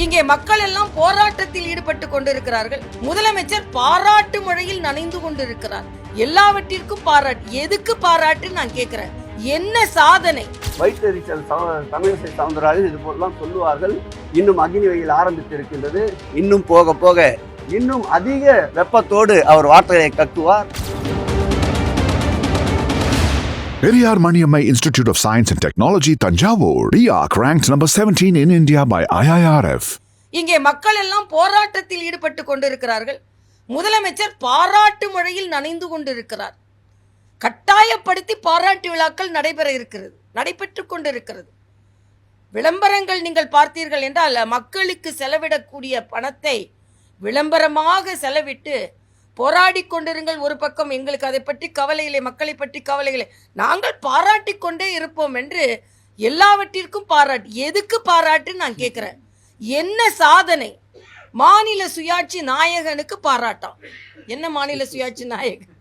இங்கே மக்கள் எல்லாம் போராட்டத்தில் ஈடுபட்டு கொண்டிருக்கிறார்கள். முதலமைச்சர் பாராட்டு மழையில் நனைந்து கொண்டிருக்கிறார். எல்லாவற்றிற்கும் பாராட்டு. எதுக்கு பாராட்டு நான் கேட்கிறேன். என்ன சாதனை? வைத்தறிச்சல் தமிழிசை சவுந்தரராஜன் இது போலாம் சொல்லுவார்கள். இன்னும் அக்னி வெயில் ஆரம்பித்திருக்கின்றது. இன்னும் போக போக இன்னும் அதிக வெப்பத்தோடு அவர் வார்த்தைகளை கட்டுவார். Periyar Maniammai Institute of Science and Technology, Tanjavur. PIARC ranked number 17 in India by IIRF. இங்கே மக்கள் எல்லாம் போராட்டத்தில் ஈடுபட்டு கொண்டிருக்கிறார்கள். முதலமைச்சர் பாராட்டு மழையில் நனைந்து கொண்டிருக்கிறார். கட்டாயப்படுத்தி பாராட்டு விழாக்கள் நடைபெற்று கொண்டிருக்கிறது. விளம்பரங்கள் நீங்கள் பார்த்தீர்கள் என்றால் மக்களுக்கு செலவிடக்கூடிய பணத்தை விளம்பரமாக செலவிட்டு போராடி கொண்டிருங்கள். ஒரு பக்கம் எங்களுக்கு அதை பற்றி கவலையில்லை, மக்களை பற்றி கவலையில்லை, நாங்கள் பாராட்டி கொண்டே இருப்போம் என்று எல்லாவற்றிற்கும் பாராட்டு. எதுக்கு பாராட்டு நான் கேட்கிறேன். என்ன சாதனை? மாநில சுயாட்சி நாயகனுக்கு பாராட்டம். என்ன மாநில சுயாட்சி நாயகன்?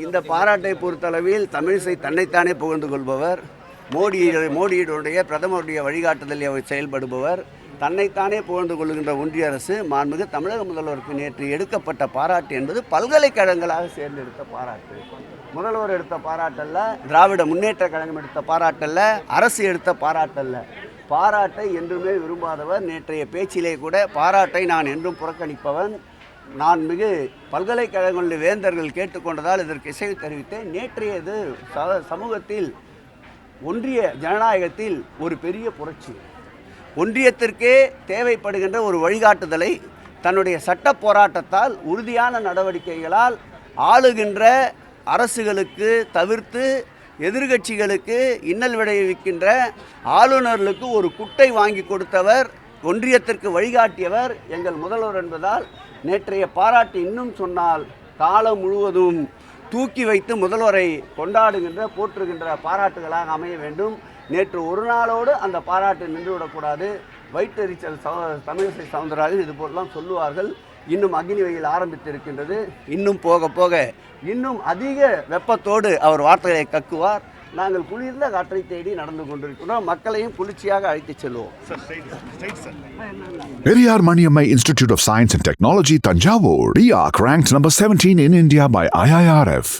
இந்த பாராட்டை பொறுத்தளவில் தமிழிசை தன்னைத்தானே புகழ்ந்து கொள்பவர், மோடியுடைய பிரதமருடைய வழிகாட்டுதலில் அவர் செயல்படுபவர், தன்னைத்தானே புகழ்ந்து கொள்கின்ற ஒன்றிய அரசு மாண்புமிகு தமிழக முதல்வருக்கு நேற்று எடுக்கப்பட்ட பாராட்டு என்பது பல்கலைக்கழகங்களாக சேர்ந்து எடுத்த பாராட்டு. முதல்வர் எடுத்த பாராட்டல்ல, திராவிட முன்னேற்ற கழகம் எடுத்த பாராட்டல்ல, அரசு எடுத்த பாராட்டல்ல. பாராட்டை என்றுமே விரும்பாதவர். நேற்றைய பேச்சிலே கூட பாராட்டை நான் என்றும் புறக்கணிப்பவன். நான் மிகு பல்கலைக்கழகங்களுடைய வேந்தர்கள் கேட்டுக்கொண்டதால் இதற்கு இசைவு தெரிவித்தேன். நேற்றையது சமூகத்தில் ஒன்றிய ஜனநாயகத்தில் ஒரு பெரிய புரட்சி. ஒன்றியத்திற்கே தேவைப்படுகின்ற ஒரு வழிகாட்டுதலை தன்னுடைய சட்ட போராட்டத்தால், உறுதியான நடவடிக்கைகளால் ஆளுகின்ற அரசுகளுக்கு தவிர்த்து எதிர்கட்சிகளுக்கு இன்னல் விளைவிக்கின்ற ஆளுநர்களுக்கு ஒரு குட்டை வாங்கி கொடுத்தவர், ஒன்றியத்திற்கு வழிகாட்டியவர் எங்கள் முதல்வர் என்பதால் நேற்றைய பாராட்டு இன்னும் சொன்னால் காலம் முழுவதும் தூக்கி வைத்து முதல்வரை கொண்டாடுகின்ற போற்றுகின்ற பாராட்டுகளாக அமைய வேண்டும். நேற்று ஒரு நாளோடு அந்த பாராட்டு நின்றுவிடக்கூடாது. வைத்தறிச்சல் தமிழிசை சவுந்தரராஜன் இது போலாம் சொல்லுவார்கள். இன்னும் அக்னி வெயில் ஆரம்பித்திருக்கின்றது. இன்னும் போக போக இன்னும் அதிக வெப்பத்தோடு அவர் வார்த்தைகளை கக்குவார். நாங்கள் குளிர்ந்த காற்றை தேடி நடந்து கொண்டிருக்கிறோம். மக்களையும் குளிர்ச்சியாக அழைத்துச் செல்வோம். Periyar Maniammai Institute of Science and Technology, Tanjavur. PIARC ranked number 17 in India by IIRF.